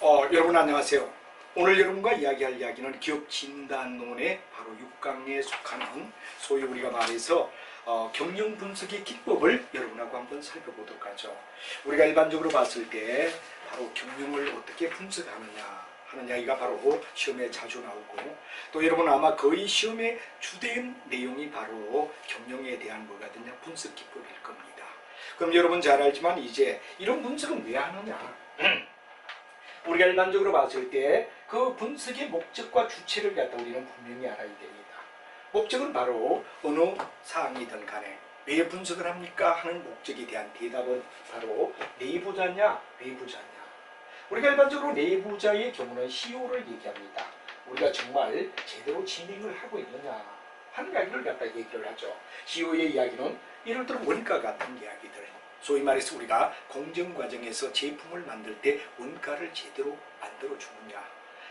여러분 안녕하세요. 오늘 여러분과 이야기할 이야기는 기업진단론의 바로 6강에 속하는 소위 우리가 말해서 경영분석의 기법을 여러분하고 한번 살펴보도록 하죠. 우리가 일반적으로 봤을 때 바로 경영을 어떻게 분석하느냐 하는 이야기가 바로 시험에 자주 나오고, 또 여러분 아마 거의 시험의 주된 내용이 바로 경영에 대한 뭐가 되냐 분석 기법일 겁니다. 그럼 여러분 잘 알지만 이제 이런 분석은 왜 하느냐, 우리가 일반적으로 봤을 때 그 분석의 목적과 주체를 갖다 우리는 분명히 알아야 됩니다. 목적은 바로 어느 사항이든 간에 왜 분석을 합니까 하는 목적에 대한 대답은 바로 내부자냐 외부자냐. 우리가 일반적으로 내부자의 경우는 CEO를 얘기합니다. 우리가 정말 제대로 진행을 하고 있느냐 하는 이야기를 갖다 얘기를 하죠. CEO의 이야기는 예를 들어 원가 같은 이야기들, 소위 말해서 우리가 공정 과정에서 제품을 만들 때 원가를 제대로 만들어 주느냐,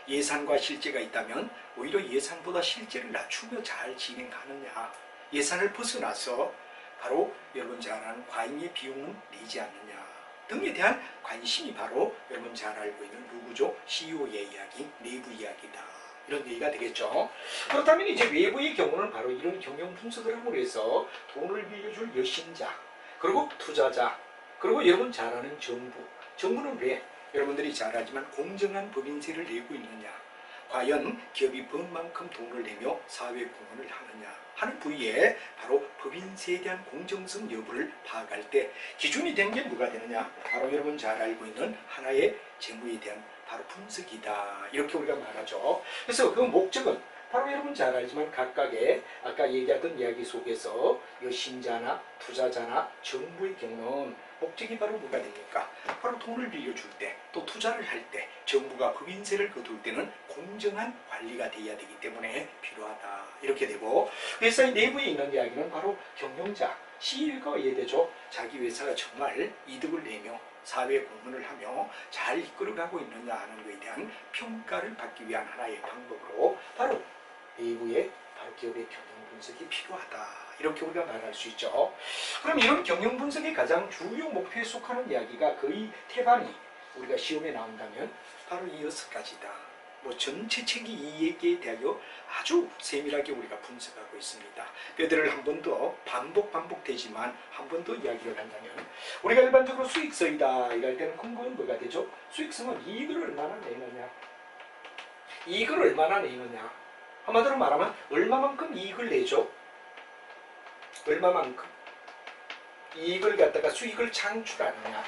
예산과 실제가 있다면 오히려 예산보다 실제를 낮추며 잘 진행하느냐, 예산을 벗어나서 바로 여러분 잘 아는 과잉의 비용은 내지 않느냐 등에 대한 관심이 바로 여러분 잘 알고 있는 누구죠? CEO의 이야기, 내부 이야기다, 이런 얘기가 되겠죠. 그렇다면 이제 외부의 경우는 바로 이런 경영 분석을 함으로 해서 돈을 빌려줄 여신자, 그리고 투자자, 그리고 여러분 잘 아는 정부. 정부는 왜? 여러분들이 잘 알지만 공정한 법인세를 내고 있느냐, 과연 기업이 번만큼 돈을 내며 사회 공헌을 하느냐 하는 부위에 바로 법인세에 대한 공정성 여부를 파악할 때 기준이 된 게 뭐가 되느냐, 바로 여러분 잘 알고 있는 하나의 재무에 대한 바로 분석이다, 이렇게 우리가 말하죠. 그래서 그 목적은 바로 여러분 잘 알지만 각각의 아까 얘기하던 이야기 속에서 여신자나 투자자나 정부의 경우는 목적이 바로 뭐가 됩니까? 바로 돈을 빌려줄 때, 또 투자를 할 때, 정부가 법인세를 거둘 때는 공정한 관리가 돼야 되기 때문에 필요하다, 이렇게 되고, 회사의 내부에 있는 이야기는 바로 경영자, CEO가 이해되죠. 자기 회사가 정말 이득을 내며 사회 공헌을 하며 잘 이끌어가고 있느냐 하는 것에 대한 평가를 받기 위한 하나의 방법으로 바로 내부의 바로 기업의 경영 분석이 필요하다, 이렇게 우리가 말할 수 있죠. 그럼 이런 경영 분석의 가장 주요 목표에 속하는 이야기가 거의 태반이 우리가 시험에 나온다면 바로 이 6가지다. 뭐 전체 책이 이 얘기에 대하여 아주 세밀하게 우리가 분석하고 있습니다. 뼈대를 한 번 더 반복되지만 한 번 더 이야기를 한다면, 우리가 일반적으로 수익성이다 이럴 때는 근거는 뭐가 되죠? 수익성은 이익을 얼마나 내느냐, 이익을 얼마나 내느냐, 한마디로 말하면 얼마만큼 이익을 내죠? 얼마만큼 이익을 갖다가 수익을 창출하느냐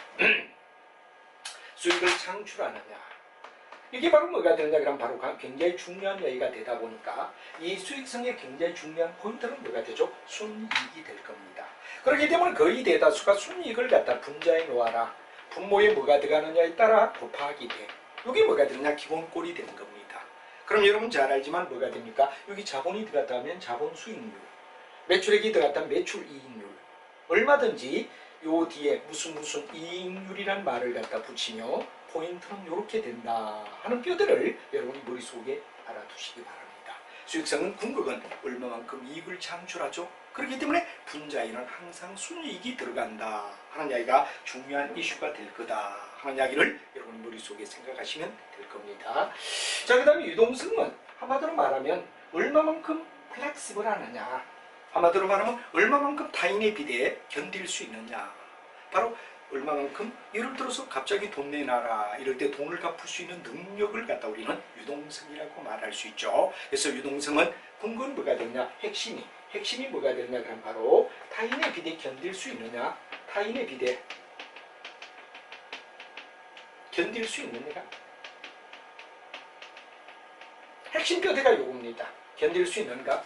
수익을 창출하느냐, 이게 바로 뭐가 되느냐 그럼 바로 굉장히 중요한 이야기가 되다 보니까 이 수익성의 굉장히 중요한 포인트는 뭐가 되죠? 순이익이 될 겁니다. 그렇기 때문에 거의 대다수가 순이익을 갖다 분자에 놓아라, 분모에 뭐가 들어가느냐에 따라 곱하기 돼, 이게 뭐가 되느냐 기본꼴이 되는 겁니다. 그럼 여러분 잘 알지만 뭐가 됩니까? 여기 자본이 들어갔다면 자본 수익률, 매출액이 들어갔다면 매출 이익률, 얼마든지 요 뒤에 무슨 이익률이란 말을 갖다 붙이며 포인트는 이렇게 된다 하는 뼈대를 여러분이 머릿속에 알아두시기 바랍니다. 수익성은 궁극은 얼마만큼 이익을 창출하죠. 그렇기 때문에 분자에는 항상 순이익이 들어간다 하는 이야기가 중요한 이슈가 될 거다 하는 이야기를 여러분 머릿속에 생각하시면 될 겁니다. 자, 그 다음에 유동성은 한마디로 말하면 얼마만큼 플렉시블 하느냐, 한마디로 말하면 얼마만큼 타인에 비대해 견딜 수 있느냐, 바로 얼마만큼 예를 들어서 갑자기 돈 내놔라 이럴 때 돈을 갚을 수 있는 능력을 갖다 우리는 유동성이라고 말할 수 있죠. 그래서 유동성은 근거는 뭐가 되느냐, 핵심이 뭐가 되느냐 그럼 바로 타인에 비대해 견딜 수 있느냐, 타인에 비대해 견딜 수 있느냐, 핵심 뼈대가 요겁니다. 견딜 수 있는가.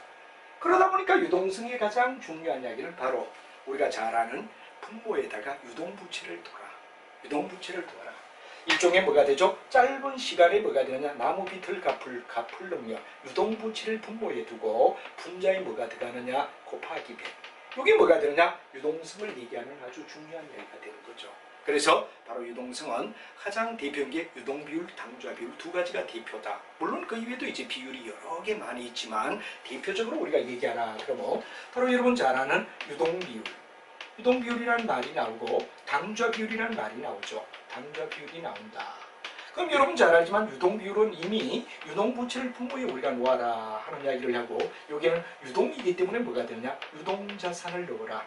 그러다 보니까 유동성의 가장 중요한 이야기는 바로 우리가 잘 아는 분모에다가 유동부채를 둬라. 일종의 뭐가 되죠? 짧은 시간에 뭐가 되느냐, 나무빚을 갚을 능력, 유동부채를 분모에 두고 분자에 뭐가 들어가느냐 곱하기 100, 이게 뭐가 되느냐, 유동성을 얘기하는 아주 중요한 이야기가 되는 거죠. 그래서 바로 유동성은 가장 대표인 게 유동비율, 당좌비율 두 가지가 대표다. 물론 그 이외에도 이제 비율이 여러 개 많이 있지만 대표적으로 우리가 얘기하라 그러면 바로 여러분 잘 아는 유동비율이라는 말이 나오고 당좌비율이라는 말이 나오죠. 당좌비율이 나온다. 그럼 여러분 잘 알지만 유동비율은 이미 유동부채를 분모에 우리가 놓아라 하는 이야기를 하고, 여기는 유동이기 때문에 뭐가 되느냐, 유동자산을 넣어라.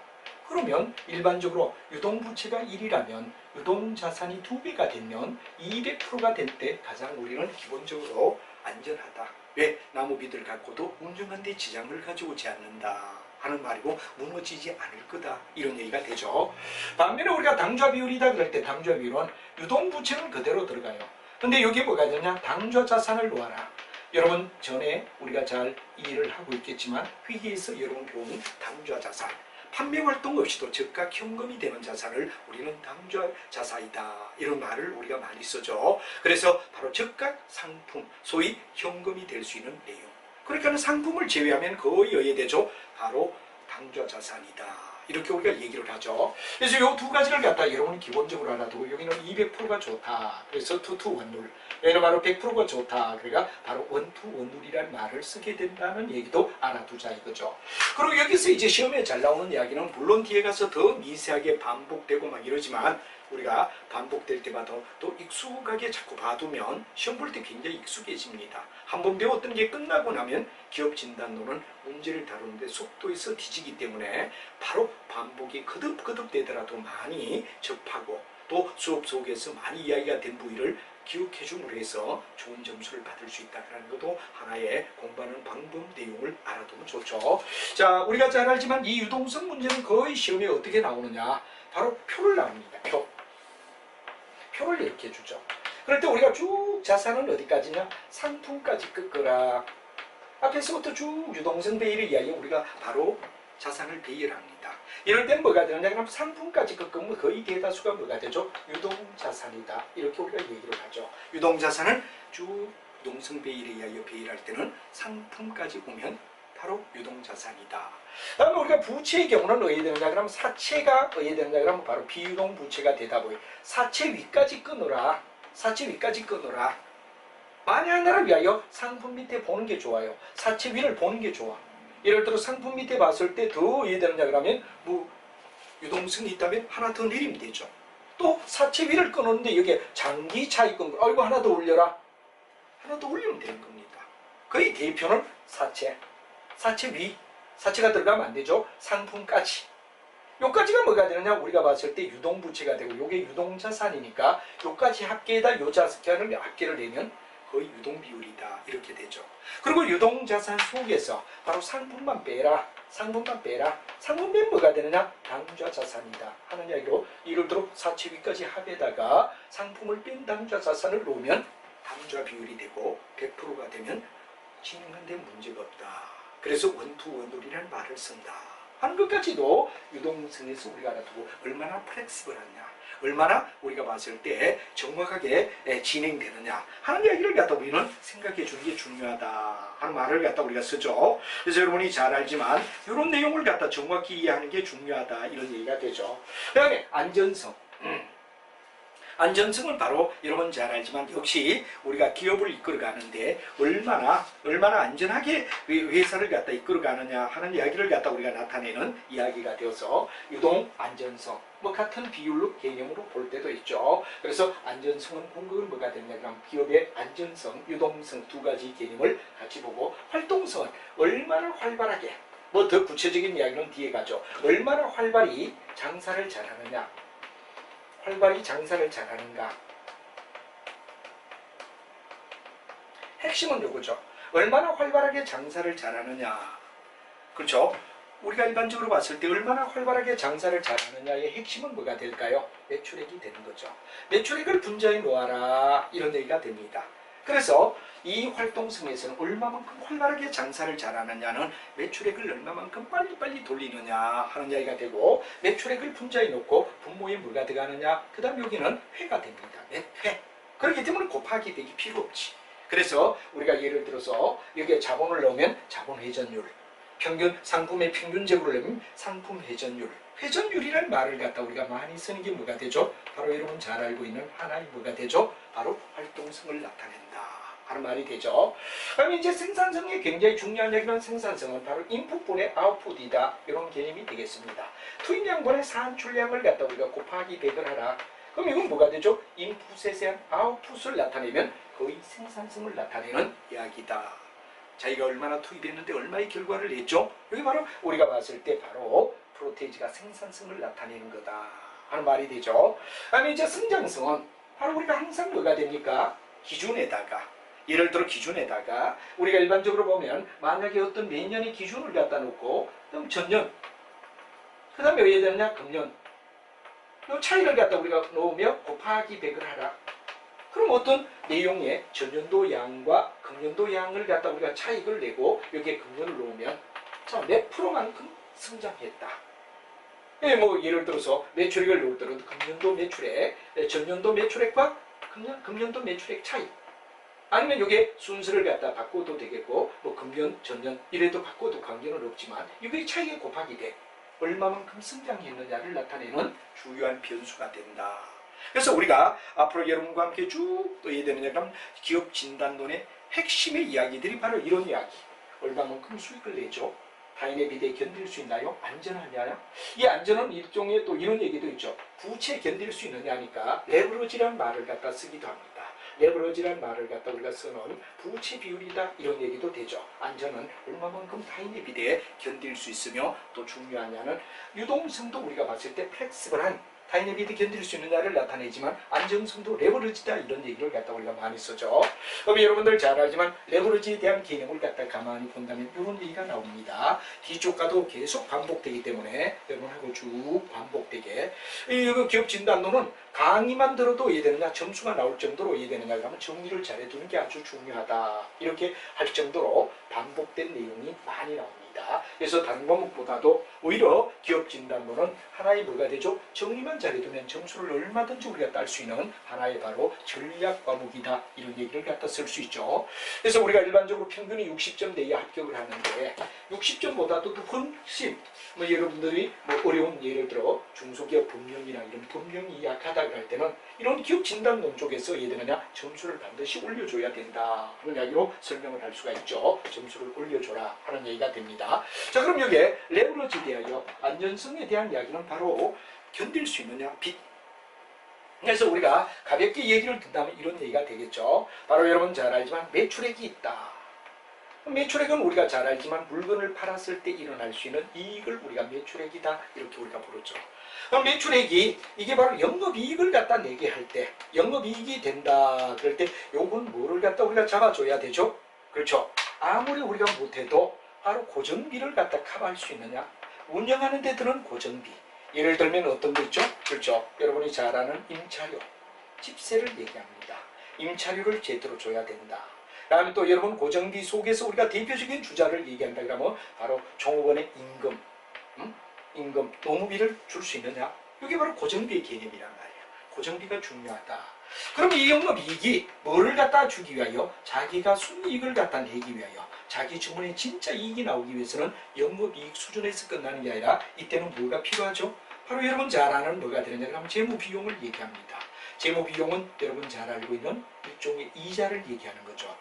그러면 일반적으로 유동부채가 1이라면 유동자산이 2배가 되면 200%가 될 때 가장 우리는 기본적으로 안전하다. 왜? 나무비들 갖고도 운영하는 데 지장을 가져오지 않는다 하는 말이고, 무너지지 않을 거다 이런 얘기가 되죠. 반면에 우리가 당좌 비율이다 그럴 때 당좌 비율은 유동부채는 그대로 들어가요. 근데 여기 뭐가 되냐, 당좌 자산을 놓아라. 여러분 전에 우리가 잘 이해를 하고 있겠지만 회계에서 여러분 배운 당좌 자산, 판매 활동 없이도 즉각 현금이 되는 자산을 우리는 당좌 자산이다 이런 말을 우리가 많이 쓰죠. 그래서 바로 즉각 상품, 소위 현금이 될 수 있는 내용. 그러니까 상품을 제외하면 거의 어예되죠. 바로 당좌 자산이다. 이렇게 우리가 얘기를 하죠. 그래서 이 두 가지를 갖다 여러분이 기본적으로 알아두고, 여기는 200%가 좋다. 그래서 투투 원룰. 얘는 바로 100%가 좋다. 그러니까 바로 원투 원룰이라는 말을 쓰게 된다는 얘기도 알아두자 이거죠. 그리고 여기서 이제 시험에 잘 나오는 이야기는 물론 뒤에 가서 더 미세하게 반복되고 막 이러지만, 우리가 반복될 때마다 또 익숙하게 자꾸 봐두면 시험 볼 때 굉장히 익숙해집니다. 한번 배웠던 게 끝나고 나면 기업 진단론은 문제를 다루는데 속도에서 뒤지기 때문에 바로 반복이 거듭거듭 되더라도 많이 접하고, 또 수업 속에서 많이 이야기가 된 부위를 기억해 줌으로 해서 좋은 점수를 받을 수 있다는 것도 하나의 공부하는 방법 내용을 알아두면 좋죠. 자, 우리가 잘 알지만 이 유동성 문제는 거의 시험에 어떻게 나오느냐, 바로 표를 나옵니다. 표를 이렇게 주죠. 그럴 때 우리가 쭉 자산은 어디까지냐, 상품까지 끄거라. 앞에서부터 쭉 유동성 배열의 이야기 우리가 바로 자산을 배열합니다. 이럴 땐 뭐가 되느냐, 그럼 상품까지 끄면 거의 대다수가 뭐가 되죠, 유동자산이다 이렇게 우리가 얘기를 하죠. 유동자산을 쭉 유동성 배열에 의하여 배열할 때는 상품까지 보면 바로 유동자산이다. 다음에 우리가 부채의 경우는 어디에 되느냐, 그럼 사채가 어디에 되느냐, 그럼 바로 비유동 부채가 되다 보니 사채 위까지 끊어라. 사채 위까지 끊어라. 만에 하나를 위하여 상품 밑에 보는 게 좋아요. 사채 위를 보는 게 좋아. 예를 들어 상품 밑에 봤을 때 더 어디에 되느냐 그러면 뭐 유동성이 있다면 하나 더 내리면 되죠. 또 사채 위를 끊었는데 여기에 장기 차익금, 아이고 하나 더 올려라. 하나 더 올리면 되는 겁니다. 거의 대표는 사채. 사채 위, 사채가 들어가면 안 되죠. 상품까지. 요까지가 뭐가 되느냐, 우리가 봤을 때 유동부채가 되고, 요게 유동자산이니까 요까지 합계에다 요 자산을 합계를 내면 거의 유동비율이다 이렇게 되죠. 그리고 유동자산 속에서 바로 상품만 빼라. 상품만 빼라. 상품 빼면 뭐가 되느냐, 당좌자산이다 하는 이야기로, 예를 들어 사채 위까지 합에다가 상품을 뺀 당좌자산을 놓으면 당좌 비율이 되고 100%가 되면 진행하는 데 문제가 없다. 그래서 원투 원룰이라는 말을 쓴다 하는 것까지도 유동성에서 우리가 알아두고, 얼마나 플렉시블하냐, 얼마나 우리가 봤을 때 정확하게 진행되느냐 하는 이야기를 갖다 우리는 생각해 주는 게 중요하다 하는 말을 갖다 우리가 쓰죠. 그래서 여러분이 잘 알지만 이런 내용을 갖다 정확히 이해하는 게 중요하다 이런 얘기가 되죠. 그 다음에 안전성. 안전성은 바로 여러분 잘 알지만 역시 우리가 기업을 이끌어가는데 얼마나 안전하게 회사를 갖다 이끌어가느냐 하는 이야기를 갖다 우리가 나타내는 이야기가 되어서 유동 안전성 뭐 같은 비율로 개념으로 볼 때도 있죠. 그래서 안전성은 궁극은 뭐가 되냐, 그럼 기업의 안전성, 유동성 두 가지 개념을 같이 보고, 활동성은 얼마나 활발하게, 뭐 더 구체적인 이야기는 뒤에 가죠. 얼마나 활발히 장사를 잘하느냐, 활발히 장사를 잘하는가. 핵심은 요거죠. 얼마나 활발하게 장사를 잘하느냐. 그렇죠? 우리가 일반적으로 봤을 때 얼마나 활발하게 장사를 잘하느냐의 핵심은 뭐가 될까요? 매출액이 되는 거죠. 매출액을 분자에 놓아라 이런 얘기가 됩니다. 그래서 이 활동성에서는 얼마만큼 활발하게 장사를 잘하느냐는 매출액을 얼마만큼 빨리빨리 돌리느냐 하는 이야기가 되고, 매출액을 분자에 놓고 분모에 뭐가 들어가느냐, 그 다음 여기는 회가 됩니다. 회. 그렇기 때문에 곱하기 되기 필요 없지. 그래서 우리가 예를 들어서 여기에 자본을 넣으면 자본 회전율, 평균 상품의 평균적으로 넣으면 상품 회전율, 회전율이라는 말을 갖다 우리가 많이 쓰는 게 뭐가 되죠? 바로 여러분 잘 알고 있는 하나의 뭐가 되죠? 바로 활동성을 나타낸다 하는 말이 되죠. 그럼 이제 생산성이 굉장히 중요한 얘기는, 생산성은 바로 인풋분의 아웃풋이다 이런 개념이 되겠습니다. 투입량분의 산출량을 갖다 우리가 곱하기 100을 하라. 그럼 이건 뭐가 되죠? 인풋에 대한 아웃풋을 나타내면 거의 생산성을 나타내는 이야기다. 자기가 얼마나 투입했는데 얼마의 결과를 냈죠? 여기 바로 우리가 봤을 때 바로 프로테이지가 생산성을 나타내는 거다 하는 말이 되죠. 다음에 이제 성장성은 바로 우리가 항상 뭐가 됩니까? 기준에다가, 예를 들어 기준에다가 우리가 일반적으로 보면 만약에 어떤 매년의 기준을 갖다 놓고 그럼 전년, 그 다음에 왜 되느냐? 금년, 이 차이를 갖다 우리가 놓으면 곱하기 100을 하라. 그럼 어떤 내용의 전년도 양과 금년도 양을 갖다 우리가 차익을 내고 여기에 금년을 놓으면 자, 몇 프로만큼 성장했다. 예, 뭐 예를 들어서 매출액을 놓을 때는 금년도 매출액, 전년도 매출액과 금년도 매출액 차이. 아니면 이게 순서를 갖다 바꿔도 되겠고 뭐 금년, 전년 이래도 바꿔도 관계는 없지만 이게 차이의 곱하기 돼. 얼마만큼 성장했느냐를 나타내는 주요한 변수가 된다. 그래서 우리가 앞으로 여러분과 함께 쭉 떠야 되느냐 그럼 기업 진단론의 핵심의 이야기들이 바로 이런 이야기. 얼마만큼 수익을 내죠? 타인의 비대에 견딜 수 있나요? 안전하냐요? 이 안전은 일종의 또 이런 얘기도 있죠. 부채 견딜 수 있느냐니까 레버러지라는 말을 갖다 쓰기도 합니다. 레버러지라는 말을 갖다 우리가 쓰는 부채 비율이다 이런 얘기도 되죠. 안전은 얼마만큼 타인의 비대에 견딜 수 있으며 또 중요하냐는 유동성도 우리가 봤을 때 플렉시블한 타인의 비대 견딜 수 있느냐를 나타내지만 안정성도 레버러지다 이런 얘기를 갖다 우리가 많이 쓰죠. 그럼 여러분들 잘 알지만 레버러지에 대한 개념을 갖다 가만히 본다면 이런 얘기가 나옵니다. 뒤쪽과도 계속 반복되기 때문에 여러분하고 쭉 반복되게 이 기업 진단론은 강의만 들어도 이해되느냐 점수가 나올 정도로 이해되느냐 그러면 정리를 잘해두는 게 아주 중요하다 이렇게 할 정도로 반복된 내용이 많이 나옵니다. 그래서 다른 과목보다도 오히려 기업 진단론은 하나의 뭐가 되죠? 정리만 잘해두면 점수를 얼마든지 우리가 딸 수 있는 하나의 바로 전략 과목이다 이런 얘기를 갖다 쓸 수 있죠. 그래서 우리가 일반적으로 평균이 60점 내야 합격을 하는데 60점보다도 훨씬 뭐 여러분들이 뭐 어려운 예를 들어 중소기업 법령이나 이런 법령이 약하다 할 때는 이런 기업 진단론 쪽에서 예되느냐 점수를 반드시 올려줘야 된다 하는 이야기로 설명을 할 수가 있죠. 점수를 올려줘라 하는 얘기가 됩니다. 자 그럼 여기에 레버러지에 대하여 안전성에 대한 이야기는 바로 견딜 수 있느냐 빚. 그래서 우리가 가볍게 얘기를 듣다면 이런 얘기가 되겠죠. 바로 여러분 잘 알지만 매출액이 있다. 매출액은 우리가 잘 알지만 물건을 팔았을 때 일어날 수 있는 이익을 우리가 매출액이다 이렇게 우리가 부르죠. 그럼 매출액이 이게 바로 영업이익을 갖다 내게 할 때 영업이익이 된다 그럴 때 요건 뭐를 갖다 우리가 잡아줘야 되죠? 그렇죠. 아무리 우리가 못해도 바로 고정비를 갖다 커버할 수 있느냐? 운영하는 데 드는 고정비. 예를 들면 어떤 거 있죠? 그렇죠. 여러분이 잘 아는 임차료, 집세를 얘기합니다. 임차료를 제대로 줘야 된다. 다음에 또 여러분 고정비 속에서 우리가 대표적인 주자를 얘기한다 그러면 바로 종업원의 임금, 임금, 노무비를 줄 수 있느냐? 이게 바로 고정비의 개념이란 말이에요. 고정비가 중요하다. 그럼 이 영업이익이 뭐를 갖다 주기 위하여? 자기가 순이익을 갖다 내기 위하여 자기 주문에 진짜 이익이 나오기 위해서는 영업이익 수준에서 끝나는 게 아니라 이때는 뭐가 필요하죠? 바로 여러분 잘 아는 뭐가 되느냐 그러면 재무비용을 얘기합니다. 재무비용은 여러분 잘 알고 있는 일종의 이자를 얘기하는 거죠.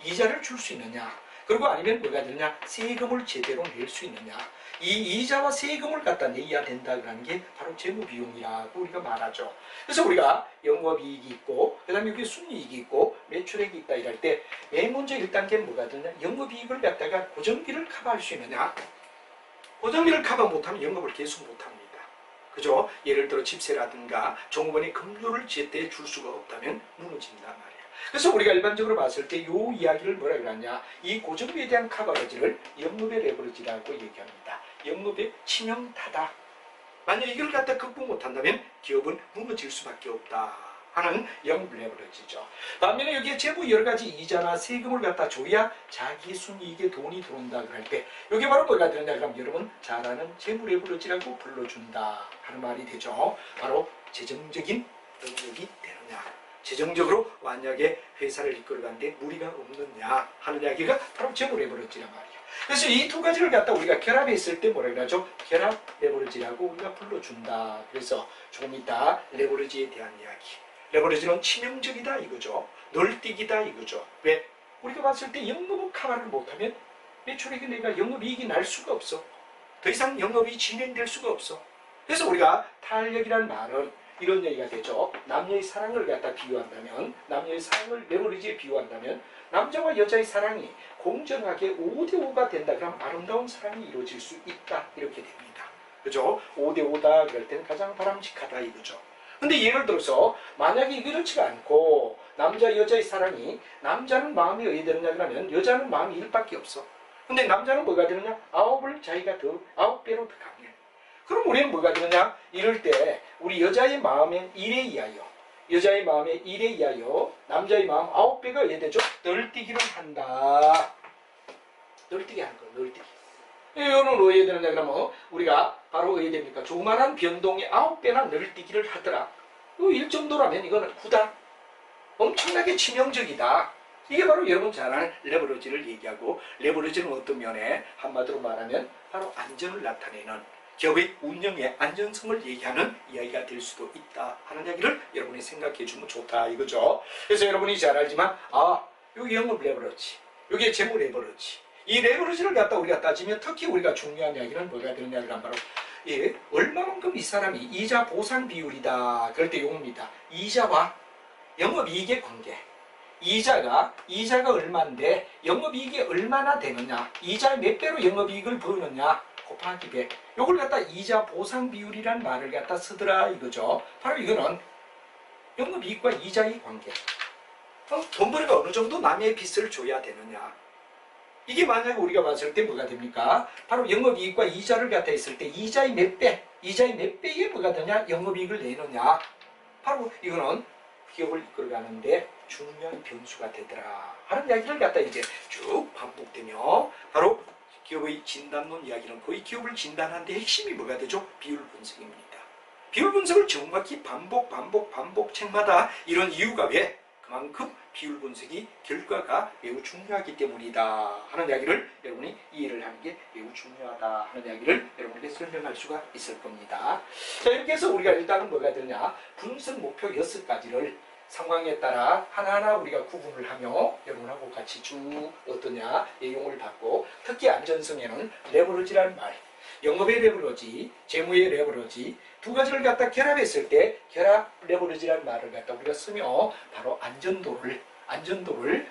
이자를 줄 수 있느냐 그리고 아니면 뭐가 되느냐 세금을 제대로 낼 수 있느냐 이 이자와 세금을 갖다 내야 된다는 게 바로 재무비용이라고 우리가 말하죠. 그래서 우리가 영업이익이 있고 그 다음에 여기 순이익이 있고 매출액이 있다 이럴 때 맨 먼저 1단계는 뭐가 되느냐 영업이익을 갖다가 고정비를 커버할 수 있느냐 고정비를 커버 못하면 영업을 계속 못합니다. 그죠? 예를 들어 집세라든가 종업원의 급료를 제때 줄 수가 없다면 무너진단 말이에요. 그래서 우리가 일반적으로 봤을 때 이 이야기를 뭐라 그러냐 이 고정비에 대한 커버러지를 영업의 레버리지라고 얘기합니다. 영업의 치명타다. 만약 이걸 갖다 극복 못한다면 기업은 무너질 수밖에 없다 하는 영업 레버리지죠. 반면에 여기에 재무 여러 가지 이자나 세금을 갖다 줘야 자기 순이익에 돈이 들어온다 할 때 이게 바로 뭐가 되느냐 그럼 여러분 잘 아는 재무 레버리지라고 불러준다 하는 말이 되죠. 바로 재정적인 능력이 되느냐 재정적으로 만약에 회사를 이끌어가는데 무리가 없느냐 하는 이야기가 바로 재무 레버리지란 말이에요. 그래서 이 두 가지를 갖다 우리가 결합했을 때 뭐라 그러죠? 결합 레버리지라고 우리가 불러준다. 그래서 조금 이따 레버리지에 대한 이야기 레버리지는 치명적이다 이거죠. 널뛰기다 이거죠. 왜? 우리가 봤을 때 영업은 커버를 못하면 매출액이 내가 영업이익이 날 수가 없어. 더 이상 영업이 진행될 수가 없어. 그래서 우리가 탄력이란 말은 이런 얘기가 되죠. 남녀의 사랑을 갖다 비유한다면, 남녀의 사랑을 레버리지에 비유한다면 남자와 여자의 사랑이 공정하게 5대5가 된다. 그럼 아름다운 사랑이 이루어질 수 있다. 이렇게 됩니다. 그죠? 5대5다 그럴 때는 가장 바람직하다 이거죠. 근데 예를 들어서 만약에 그렇지가 않고 남자 여자의 사랑이 남자는 마음이 어디 되느냐 그러면 여자는 마음이 1밖에 없어. 근데 남자는 뭐가 되느냐? 9을 자기가 더 9배로 더 강해. 그럼 우리는 뭐가 되느냐? 이럴 때 우리 여자의 마음의 1에 의하여 여자의 마음의 1에 의하여 남자의 마음 9배가 어디 되죠? 널뛰기를 한다. 널뛰기 하는 거예요. 널뛰기. 이거는 왜 해야 되느냐 그러면 우리가 바로 왜 해야 됩니까? 조그만한 변동에 9배나 널뛰기를 하더라. 이 정도라면 이거는 구다. 엄청나게 치명적이다. 이게 바로 여러분 잘 아는 레버리지를 얘기하고, 레버리지는 어떤 면에 한마디로 말하면 바로 안전을 나타내는, 기업의 운영의 안전성을 얘기하는 이야기가 될 수도 있다 하는 이야기를 여러분이 생각해 주면 좋다 이거죠. 그래서 여러분이 잘 알지만 여기 영업 레버리지, 여기 재무 레버리지, 이 레버리지를 갖다 우리가 따지면 특히 우리가 중요한 이야기는 뭐가 되느냐 그러면 바로 얼마만큼 이 사람이 이자 보상 비율이다. 그럴 때 용어입니다. 이자와 영업이익의 관계. 이자가 얼마인데 영업이익이 얼마나 되느냐, 이자의 몇 배로 영업이익을 버느냐 곱하기 100. 요걸 갖다 이자 보상 비율이란 말을 갖다 쓰더라 이거죠. 바로 이거는 영업이익과 이자의 관계. 돈벌이가 어느 정도 남의 빚을 줘야 되느냐. 이게 만약에 우리가 봤을 때 뭐가 됩니까? 바로 영업이익과 이자를 갖다 했을 때 이자의 몇 배에 뭐가 되냐? 영업이익을 내느냐. 바로 이거는 기업을 이끌어가는데 중요한 변수가 되더라 하는 이야기를 갖다 이제 쭉 반복되며, 바로 기업의 진단론 이야기는 거의 기업을 진단하는 데 핵심이 뭐가 되죠? 비율 분석입니다. 비율 분석을 정확히 반복 책마다 이런 이유가 왜? 그만큼 비율 분석이 결과가 매우 중요하기 때문이다 하는 이야기를 여러분이 이해를 하는 게 매우 중요하다 하는 이야기를 여러분에게 설명할 수가 있을 겁니다. 자, 이렇게 해서 우리가 일단은 뭐가 되냐, 분석 목표 6가지를 상황에 따라 하나하나 우리가 구분을 하며 여러분하고 같이 쭉 어떠냐 내용을 받고, 특히 안전성에는 레버리지라는 말, 영업의 레버리지, 재무의 레버리지 두 가지를 갖다 결합했을 때 결합 레버리지라는 말을 갖다 우리가 쓰며 바로 안전도를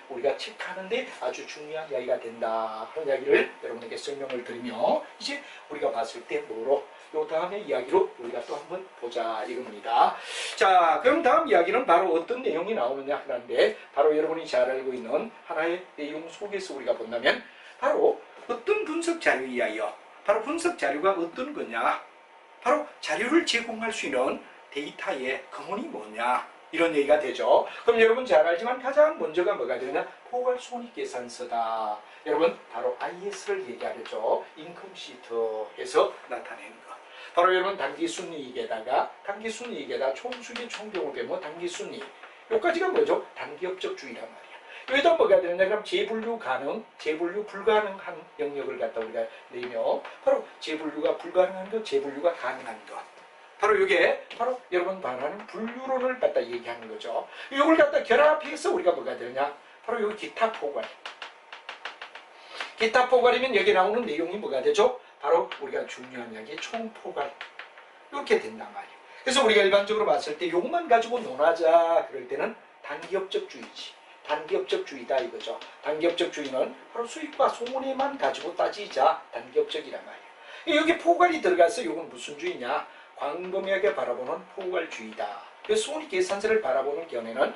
우리가 체크하는데 아주 중요한 이야기가 된다 하는 이야기를 여러분에게 설명을 드리며, 이제 우리가 봤을 때 뭐로 요 다음의 이야기로 우리가 또 한번 보자 이겁니다. 자, 그럼 다음 이야기는 바로 어떤 내용이 나오느냐 하는데, 바로 여러분이 잘 알고 있는 하나의 내용 속에서 우리가 본다면 바로 어떤 분석 자료에 의하여, 바로 분석 자료가 어떤 거냐, 바로 자료를 제공할 수 있는 데이터의 근원이 뭐냐, 이런 얘기가 되죠. 그럼 여러분 잘 알지만 가장 먼저가 뭐가 되느냐, 포괄손익계산서다. 여러분 바로 IS를 얘기하죠. 인컴 시트에서 나타내는 거. 바로 여러분 단기순이익에다가 총수익의 총병을 빼면 단기순이익. 요까지가 뭐죠? 단기업적주의란 말이야. 여기다 뭐가 되느냐, 그럼 재분류 가능, 재분류 불가능한 영역을 갖다 우리가 내며, 바로 재분류가 불가능한 것, 재분류가 가능한 것. 바로 이게 바로 여러분 말하는 분류론을 갖다 얘기하는 거죠. 이걸 갖다 결합해서 우리가 뭐가 되느냐, 바로 여기 기타 포괄. 기타 포괄이면 여기 나오는 내용이 뭐가 되죠? 바로 우리가 중요한 이야기 총포괄. 이렇게 된단 말이에요. 그래서 우리가 일반적으로 봤을 때 이것만 가지고 논하자 그럴 때는 단기업적주의지. 단기업적주의다 이거죠. 단기업적주의는 바로 수익과 손해만 가지고 따지자 단기업적이란 말이에요. 여기 포괄이 들어가서 이건 무슨 주의냐? 광범위하게 바라보는 포괄주의다. 그래서 손익계산서를 바라보는 견해는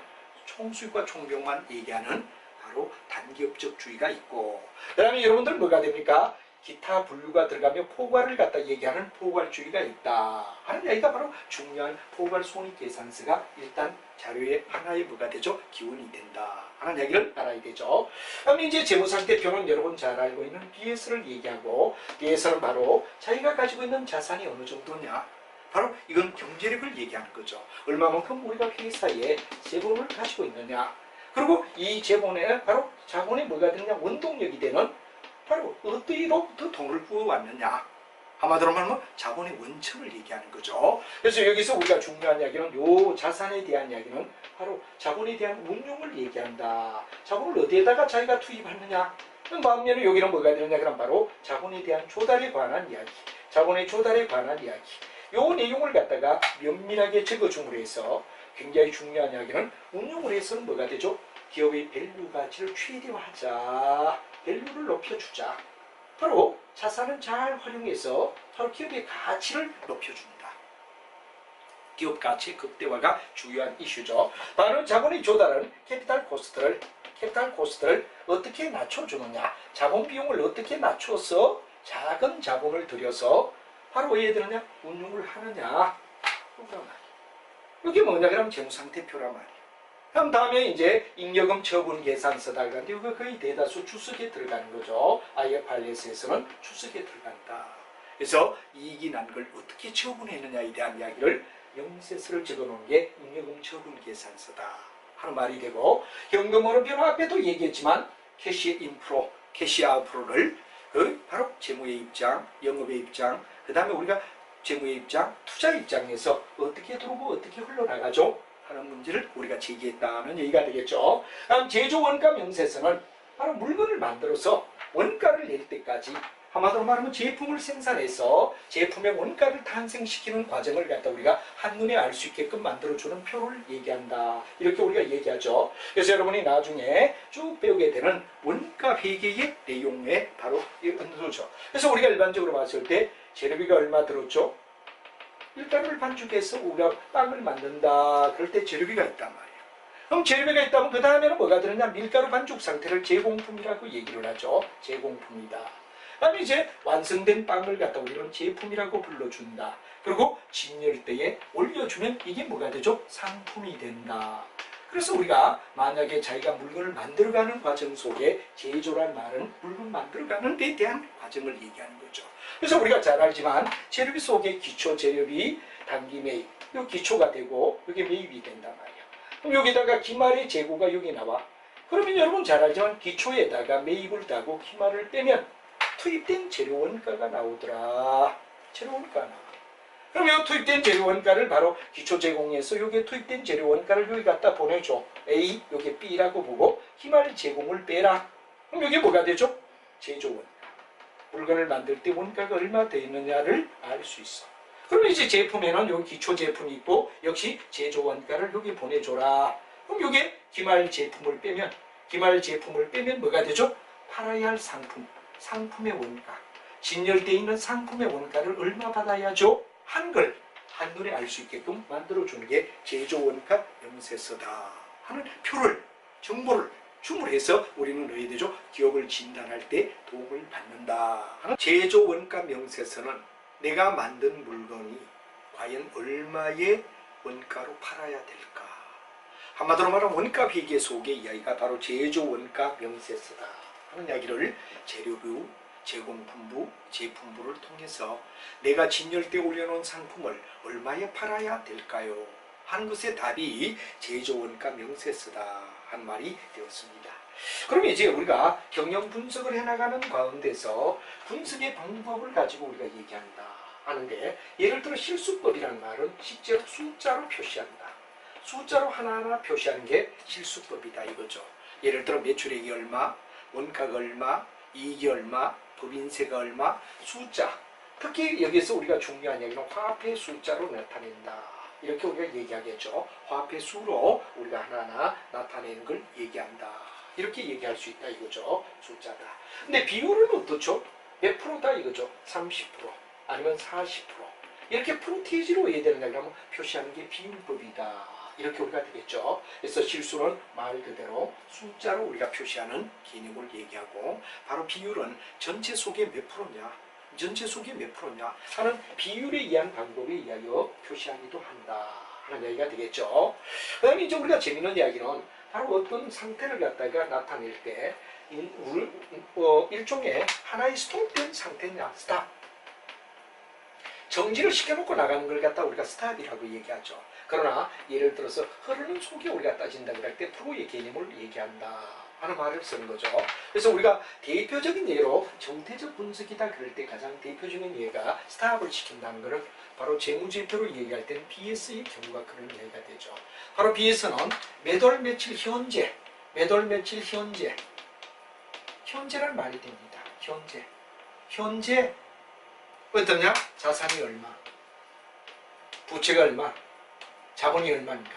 총수익과 총비용만 얘기하는 바로 단기업적주의가 있고, 그 다음에 여러분들 뭐가 됩니까? 기타 분류가 들어가며 포괄을 갖다 얘기하는 포괄주의가 있다 하는 이야기가 바로 중요한 포괄 손익계산서가 일단 자료의 하나의 뭐가 되죠? 기원이 된다 하는 이야기를 알아야 되죠. 그럼 이제 재무상태표는 여러분 잘 알고 있는 BS를 얘기하고, BS는 바로 자기가 가지고 있는 자산이 어느 정도냐, 바로 이건 경제력을 얘기하는 거죠. 얼마만큼 우리가 회사에 재본을 가지고 있느냐, 그리고 이 재본에 바로 자본이 뭐가 되느냐, 원동력이 되는 바로 어디로부터 돈을 구워왔느냐, 한마디로 말하면 자본의 원천을 얘기하는 거죠. 그래서 여기서 우리가 중요한 이야기는 요 자산에 대한 이야기는 바로 자본에 대한 운용을 얘기한다. 자본을 어디에다가 자기가 투입하느냐, 반면에 여기는 뭐가 되느냐 그럼 바로 자본에 대한 조달에 관한 이야기, 자본의 조달에 관한 이야기. 요 내용을 갖다가 면밀하게 적어줌으로 해서 굉장히 중요한 이야기는 운용을 해서는 뭐가 되죠? 기업의 밸류 가치를 최대화하자. 밸류를 높여주자. 바로 자산을 잘 활용해서 바로 기업의 가치를 높여줍니다. 기업 가치 극대화가 중요한 이슈죠. 바로 자본의 조달은 캐피탈 코스트를 어떻게 낮춰주느냐. 자본 비용을 어떻게 낮춰서 작은 자본을 들여서 바로 왜 해야 되느냐? 운용을 하느냐. 이게 뭐냐? 그러면 재무상태표란 말이에요. 그럼 다음에 이제 잉여금 처분 계산서다. 그런데 이거 거의 대다수 추석에 들어가는 거죠. IFRS에서는 추석에 들어간다. 그래서 이익이 난 걸 어떻게 처분했느냐에 대한 이야기를 명세서를 적어놓은 게 잉여금 처분 계산서다 하는 말이 되고, 현금흐름 변화 앞에도 얘기했지만 캐시 인프로, 캐시 아웃프로를 바로 재무의 입장, 영업의 입장, 그 다음에 우리가 재무의 입장, 투자 입장에서 어떻게 들어오고 어떻게 흘러나가죠? 하는 문제를 우리가 제기했다는 얘기가 되겠죠. 다음 제조 원가 명세서는 바로 물건을 만들어서 원가를 낼 때까지, 한마디로 말하면 제품을 생산해서 제품의 원가를 탄생시키는 과정을 갖다 우리가 한눈에 알 수 있게끔 만들어주는 표를 얘기한다. 이렇게 우리가 얘기하죠. 그래서 여러분이 나중에 쭉 배우게 되는 원가 회계의 내용에 바로 이거죠. 그래서 우리가 일반적으로 봤을 때 재료비가 얼마 들었죠? 밀가루를 반죽해서 우리가 빵을 만든다. 그럴 때 재료비가 있단 말이에요. 그럼 재료비가 있다면 그 다음에는 뭐가 들었냐? 밀가루 반죽 상태를 제공품이라고 얘기를 하죠. 제공품이다. 그다음에 이제 완성된 빵을 갖다 우리는 제품이라고 불러준다. 그리고 진열대에 올려주면 이게 뭐가 되죠? 상품이 된다. 그래서 우리가 만약에 자기가 물건을 만들어가는 과정 속에 제조란 말은 물건 만들어가는 데 대한 과정을 얘기하는 거죠. 그래서 우리가 잘 알지만 재료비 속에 기초 재료비, 단기 매입, 이 기초가 되고 이게 매입이 된단 말이야. 그럼 여기다가 기말의 재고가 여기 나와. 그러면 여러분 잘 알지만 기초에다가 매입을 따고 기말을 빼면 투입된 재료 원가가 나오더라. 재료 원가 나와. 그러면 투입된 재료 원가를 바로 기초 제공해서 여기에 투입된 재료 원가를 여기 갖다 보내줘. A, 여기 B라고 보고 기말 제공을 빼라. 그럼 여기 뭐가 되죠? 제조 원가. 물건을 만들 때 원가가 얼마 돼 있느냐를 알 수 있어. 그럼 이제 제품에는 여기 기초 제품이 있고 역시 제조 원가를 여기 보내줘라. 그럼 여기 기말 제품을 빼면 뭐가 되죠? 팔아야 할 상품. 상품의 원가, 진열되어 있는 상품의 원가를 얼마 받아야죠? 한글, 한눈에 알 수 있게끔 만들어주는 게 제조원가 명세서다 하는 표를, 정보를 주문해서 우리는 넣어야 되죠. 기업을 진단할 때 도움을 받는다 하는 제조원가 명세서는 내가 만든 물건이 과연 얼마의 원가로 팔아야 될까? 한마디로 말하면 원가 회계 속의 이야기가 바로 제조원가 명세서다 하는 이야기를 재료부, 제공품부, 제품부를 통해서 내가 진열대 올려놓은 상품을 얼마에 팔아야 될까요? 하는 것의 답이 제조원가 명세서다 한 말이 되었습니다. 그럼 이제 우리가 경영 분석을 해나가는 가운데서 분석의 방법을 가지고 우리가 얘기한다 하는데, 예를 들어 실수법이라는 말은 실제로 숫자로 표시한다. 숫자로 하나하나 표시하는 게 실수법이다 이거죠. 예를 들어 매출액이 얼마, 원가가 얼마, 이익이 얼마, 법인세가 얼마, 숫자. 특히 여기서 우리가 중요한 얘기는 화폐 숫자로 나타낸다. 이렇게 우리가 얘기하겠죠. 화폐 수로 우리가 하나하나 나타내는 걸 얘기한다. 이렇게 얘기할 수 있다 이거죠. 숫자다. 근데 비율은 어떻죠? 몇 프로다 이거죠. 30% 아니면 40%. 이렇게 프로테이지로 해야 되느냐 그러면 표시하는 게 비율법이다. 이렇게 우리가 되겠죠. 그래서 실수는 말 그대로 숫자로 우리가 표시하는 개념을 얘기하고, 바로 비율은 전체 속에 몇 프로냐, 전체 속에 몇 프로냐 하는 비율에 의한 방법에 의하여 표시하기도 한다 하는 얘기가 되겠죠. 그 다음에 이제 우리가 재밌는 이야기는 바로 어떤 상태를 갖다가 나타낼 때 일종의 하나의 스톱된 상태냐, 스탑. 정지를 시켜놓고 나가는 걸 갖다 우리가 스탑이라고 얘기하죠. 그러나 예를 들어서 흐르는 속에 우리가 따진다 그럴 때 프로의 개념을 얘기한다 하는 말을 쓰는 거죠. 그래서 우리가 대표적인 예로 정태적 분석이다 그럴 때 가장 대표적인 예가 스탑을 시킨다는 것은 바로 재무제표를 얘기할 때는 BS의 경우가 그런 예가 되죠. 바로 BS는 매달 며칠 현재, 매달 며칠 현재란 말이 됩니다. 현재 어떠냐? 자산이 얼마? 부채가 얼마? 자본이 얼마인가?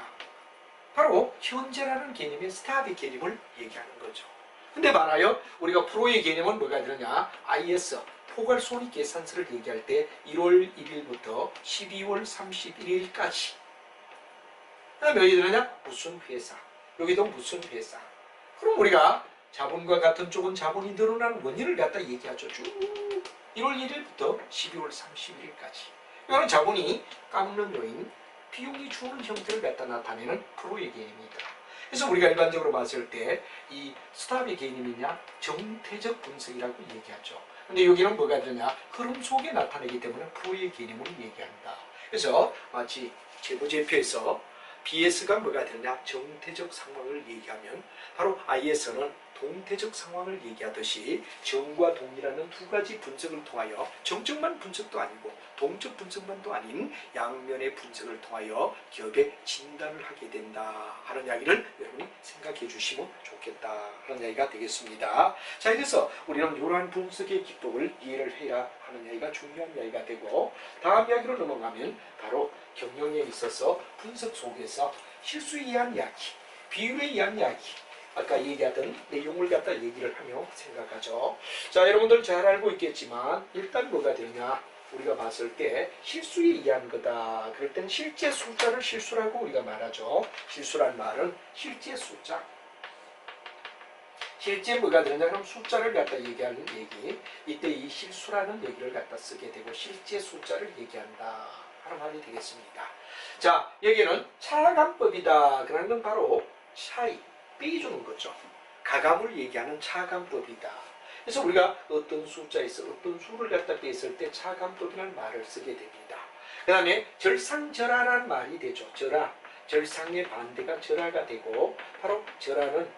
바로 현재라는 개념의 스타비 개념을 얘기하는 거죠. 근데 말하여 우리가 프로의 개념은 뭐가 되느냐? IS 포괄손익계산서를 얘기할 때 1월 1일부터 12월 31일까지. 그다음에 여기 되느냐? 무슨 회사. 여기도 무슨 회사. 그럼 우리가 자본과 같은 쪽은 자본이 늘어나는 원인을 갖다 얘기하죠. 쭉 1월 1일부터 12월 31일까지. 이거는 자본이 깎는 요인, 비용이 주는 형태를 갖다 나타내는 프로의 개념이다. 그래서 우리가 일반적으로 봤을 때 이 스탑의 개념이냐 정태적 분석이라고 얘기하죠. 근데 여기는 뭐가 되냐? 흐름 속에 나타내기 때문에 프로의 개념을 얘기한다. 그래서 마치 재무제표에서 BS가 뭐가 되느냐? 정태적 상황을 얘기하면 바로 IS는 동태적 상황을 얘기하듯이 정과 동이라는 두 가지 분석을 통하여 정적만 분석도 아니고 동적 분석만도 아닌 양면의 분석을 통하여 기업의 진단을 하게 된다 하는 이야기를 여러분이 생각해 주시면 좋겠다 하는 이야기가 되겠습니다. 자, 이래서 우리는 이러한 분석의 기법을 이해를 해야 하는 이야기가 중요한 이야기가 되고, 다음 이야기로 넘어가면 바로 경영에 있어서 분석 속에서 실수에 의한 이야기, 비율에 의한 이야기, 아까 얘기하던 내용을 갖다 얘기를 하며 생각하죠. 자, 여러분들 잘 알고 있겠지만 일단 뭐가 되느냐? 우리가 봤을 때 실수에 의한 거다. 그럴 땐 실제 숫자를 실수라고 우리가 말하죠. 실수란 말은 실제 숫자. 실제 뭐가 되느냐? 그럼 숫자를 갖다 얘기하는 얘기. 이때 이 실수라는 얘기를 갖다 쓰게 되고 실제 숫자를 얘기한다 하는 말이 되겠습니다. 자, 여기는 차감법이다. 그러는 건 바로 차이. 빼주는 거죠. 가감을 얘기하는 차감법이다. 그래서 우리가 어떤 숫자에서 어떤 수를 갖다 뺐을 때 차감법이라는 말을 쓰게 됩니다. 그 다음에 절상절하라는 말이 되죠. 절하. 절상의 반대가 절하가 되고, 바로 절하는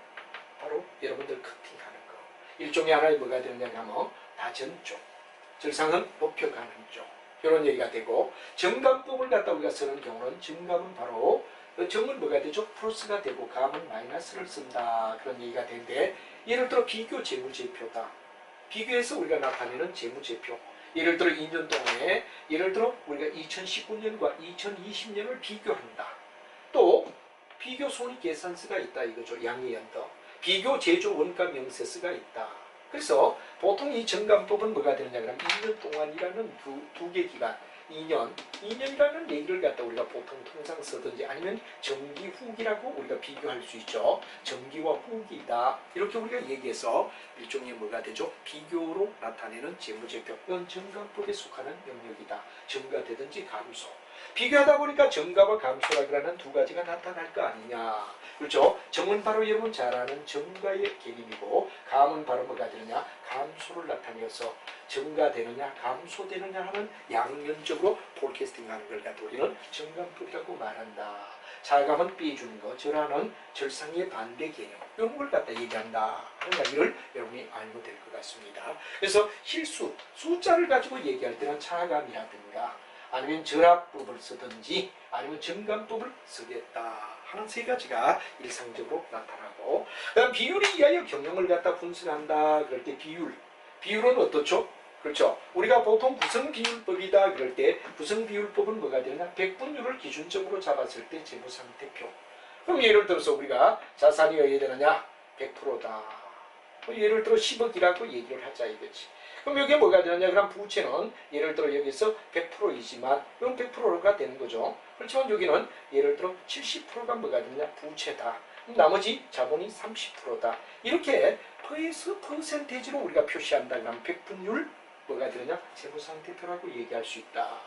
바로 여러분들 커팅하는 거. 일종의 하나의 뭐가 되느냐 하면 다전 쪽. 절상은 높여가는 쪽. 이런 얘기가 되고, 정감법을 갖다 우리가 쓰는 경우는 정감은 바로 정은 뭐가 되죠? 플러스가 되고 감은 마이너스를 쓴다. 그런 얘기가 되는데, 예를 들어 비교 재무제표다. 비교해서 우리가 나타내는 재무제표. 예를 들어 2년 동안에 예를 들어 우리가 2019년과 2020년을 비교한다. 또 비교 손익계산서가 있다 이거죠. 양의연도. 비교 제조 원가 명세서가 있다. 그래서 보통 이 정감법은 뭐가 되느냐 그러면 2년 동안이라는 두 개 기간, 2년이라는 얘기를 갖다 우리가 보통 통상 쓰든지 아니면 정기 후기라고 우리가 비교할 수 있죠. 정기와 후기다. 이렇게 우리가 얘기해서 일종의 뭐가 되죠? 비교로 나타내는 재무제표. 이건 정감법에 속하는 영역이다. 정가되든지 감소. 비교하다 보니까 정가와 감소라는 두 가지가 나타날 거 아니냐. 그렇죠? 정은 바로 여러분 잘 아는 정가의 개념이고, 감은 바로 뭐가 되느냐? 감소를 나타내어서 증가되느냐 감소되느냐 하는 양면적으로 폴캐스팅하는 걸 갖다 우리는 정감법이라고 말한다. 차감은 삐주는 거, 절하는 절상의 반대 개념, 이런 걸 갖다 얘기한다 하는 이야기를 여러분이 알고 될 것 같습니다. 그래서 실수, 숫자를 가지고 얘기할 때는 차감이라든가 아니면 절하법을 쓰든지 아니면 정감법을 쓰겠다 하는 세 가지가 일상적으로 나타나고, 그다음 비율에 의하여 경영을 갖다 분석한다. 그럴 때 비율은 어떻죠? 그렇죠. 우리가 보통 구성비율법이다 그럴 때 구성비율법은 뭐가 되느냐? 백분율을 기준점으로 잡았을 때 재무상태표. 그럼 예를 들어서 우리가 자산이 어디에 되느냐? 100%다. 예를 들어 10억이라고 얘기를 하자 이거지. 그럼 여기에 뭐가 되느냐? 그럼 부채는 예를 들어 여기서 100%이지만 이건 100%가 되는 거죠. 그렇지만 여기는 예를 들어 70%가 뭐가 되느냐? 부채다. 나머지 자본이 30%다. 이렇게 퍼센테이지로 우리가 표시한다. 그러면 백분율 뭐가 되느냐? 재무상태표라고 얘기할 수 있다.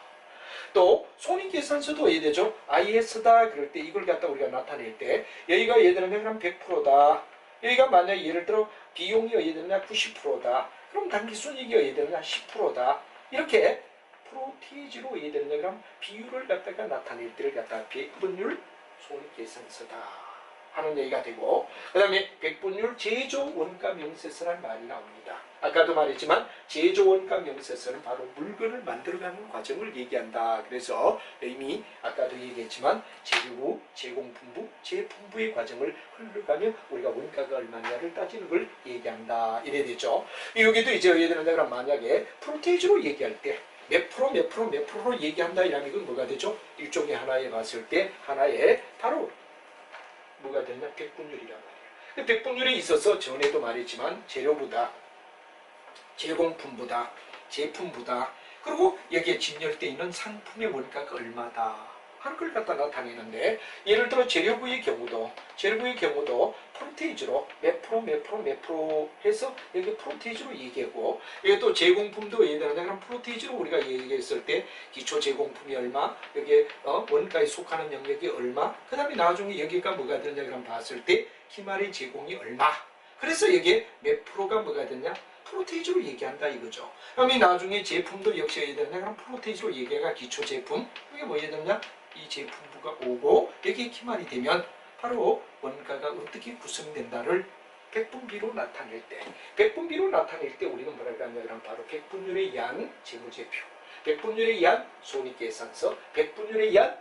또 손익계산서도 어디 되죠? IS다 그럴 때 이걸 갖다 우리가 나타낼 때 여기가 예를 들면 100%다. 여기가 만약 예를 들어 비용이 어디 되느냐? 90%다. 그럼 단기순이익이 어디 되느냐? 10%다. 이렇게 프로테이지로 어디 되느냐? 그럼 비율을 갖다가 나타낼 때를 갖다 백분율 손익계산서다 하는 얘기가 되고, 그 다음에 백분율 제조 원가 명세서라는 말이 나옵니다. 아까도 말했지만 제조 원가 명세서는 바로 물건을 만들어가는 과정을 얘기한다. 그래서 이미 아까도 얘기했지만 재료부, 제공품부, 재품부의 과정을 흘러가며 우리가 원가가 얼마냐를 따지는 걸 얘기한다. 이래 되죠. 여기도 이제 예를 들면 만약에 프로테이지로 얘기할 때 몇 프로로 얘기한다 이러면 이건 뭐가 되죠? 일종의 하나에 봤을 때 하나의 바로 뭐가 되냐? 백분율이란 말이에요. 백분율에 있어서 전에도 말했지만 재료보다 제공품보다 제품보다 그리고 여기에 진열되어 있는 상품의 원가가 얼마다 하는 걸 갖다 나타내는데 예를 들어 재료부의 경우도 프로테이지로 몇 프로 해서 여기 프로테이지로 얘기하고 이게 또 제공품도 예를 들어 그럼 프로테이지로 우리가 얘기했을 때 기초 제공품이 얼마 여기에 원가에 속하는 영역이 얼마 그 다음에 나중에 여기가 뭐가 되냐 그럼 봤을 때 기말의 제공이 얼마 그래서 여기에 몇 프로가 뭐가 되냐 프로테이지로 얘기한다 이거죠. 그럼 이 나중에 제품도 역시 예를 들면 그럼 프로테이지로 얘기가 기초 제품 이게 뭐 예를 들면 이 제품부가 오고 여기에 기말이 되면 바로 원가가 어떻게 구성된다를 백분비로 나타낼 때 우리는 뭐라고 하냐면 바로 백분율에 의한 재무제표, 백분율에 의한 손익계산서, 백분율에 의한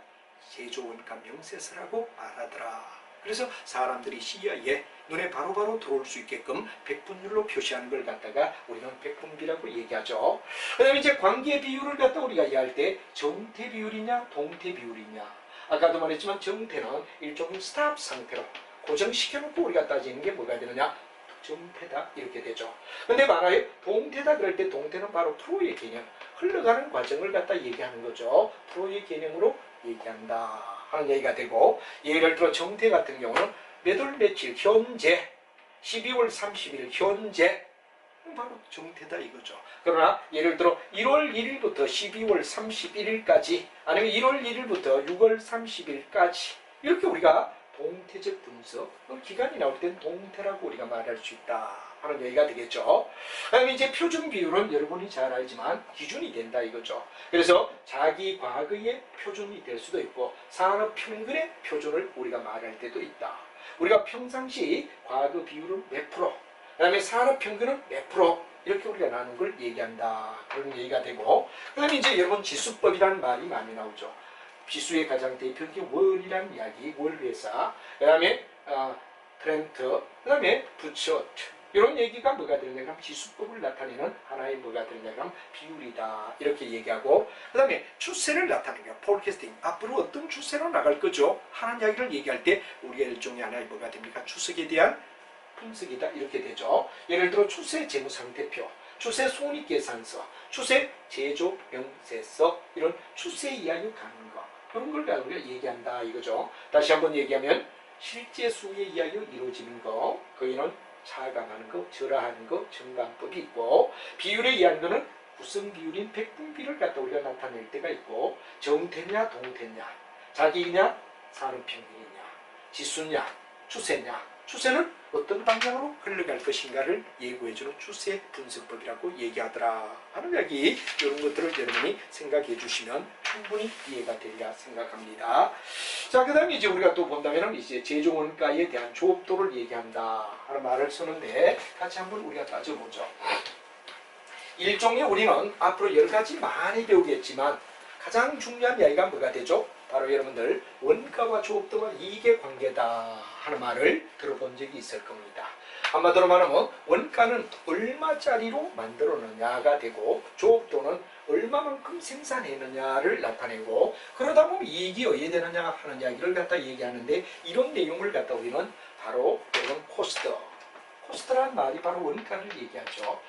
제조원가 명세서라고 말하더라. 그래서 사람들이 시야에 눈에 바로바로 들어올 수 있게끔 백분율로 표시하는 걸 갖다가 우리는 백분비라고 얘기하죠. 그 다음에 이제 관계 비율을 갖다 우리가 이해할 때 정태 비율이냐 동태 비율이냐 아까도 말했지만 정태는 일종의 스탑 상태로 고정시켜놓고 우리가 따지는 게 뭐가 되느냐 정태다 이렇게 되죠. 근데 만약에 동태다 그럴 때 동태는 바로 프로의 개념 흘러가는 과정을 갖다 얘기하는 거죠. 프로의 개념으로 얘기한다 하는 얘기가 되고 예를 들어 정태 같은 경우는 몇 월 며칠 현재 12월 30일 현재 바로 정태다 이거죠. 그러나 예를 들어 1월 1일부터 12월 31일까지 아니면 1월 1일부터 6월 30일까지 이렇게 우리가 동태적 분석 기간이 나올 땐 동태라고 우리가 말할 수 있다 하는 얘기가 되겠죠. 그다음에 이제 표준 비율은 여러분이 잘 알지만 기준이 된다 이거죠. 그래서 자기 과거의 표준이 될 수도 있고 산업 평균의 표준을 우리가 말할 때도 있다. 우리가 평상시 과거 비율은 몇 프로, 그 다음에 산업 평균은 몇 프로 이렇게 우리가 나눈 걸 얘기한다 그런 얘기가 되고 그 다음에 이제 여러분 지수법이라는 말이 많이 나오죠. 지수의 가장 대표적인 월이라는 이야기, 월회사, 그 다음에 트렌트, 그 다음에 부처트 이런 얘기가 뭐가 되느냐 그럼 지수법을 나타내는 하나의 뭐가 되느냐 그럼 비율이다 이렇게 얘기하고 그 다음에 추세를 나타내는 게 포캐스팅 앞으로 어떤 추세로 나갈 거죠 하는 이야기를 얘기할 때 우리가 일종의 하나의 뭐가 됩니까 추석에 대한 분석이다 이렇게 되죠. 예를 들어 추세 재무상태표, 추세 손익계산서, 추세 제조 명세서 이런 추세 이하로 가는 거 그런 걸 우리가 얘기한다 이거죠. 다시 한번 얘기하면 실제 수에 의하여 이루어지는 거 거기는 차감하는 거, 절하하는 거, 정감법이 있고 비율에 의한 거는 구성 비율인 백분비를 갖다 우리가 나타낼 때가 있고 정태냐 동태냐 자기냐 산업평균이냐 지수냐 추세냐 추세는 어떤 방향으로 흘러갈 것인가를 예고해주는 추세 분석법이라고 얘기하더라 하는 이야기 이런 것들을 여러분이 생각해 주시면 충분히 이해가 되리라 생각합니다. 자, 그 다음에 이제 우리가 또 본다면 이제 제조원가에 대한 조업도를 얘기한다 하는 말을 쓰는데 같이 한번 우리가 따져보죠. 일종의 우리는 앞으로 여러 가지 많이 배우겠지만 가장 중요한 이야기가 뭐가 되죠? 바로 여러분들 원가와 조업도가 이익의 관계다 하는 말을 들어본 적이 있을 겁니다. 한마디로 말하면 원가는 얼마짜리로 만들었느냐가 되고 조업도는 얼마만큼 생산했느냐를 나타내고 그러다 보면 이익이 어디에 되느냐 하는 이야기를 갖다 얘기하는데 이런 내용을 갖다 우리는 바로 여러분 코스트라는 말이 바로 원가를 얘기하죠.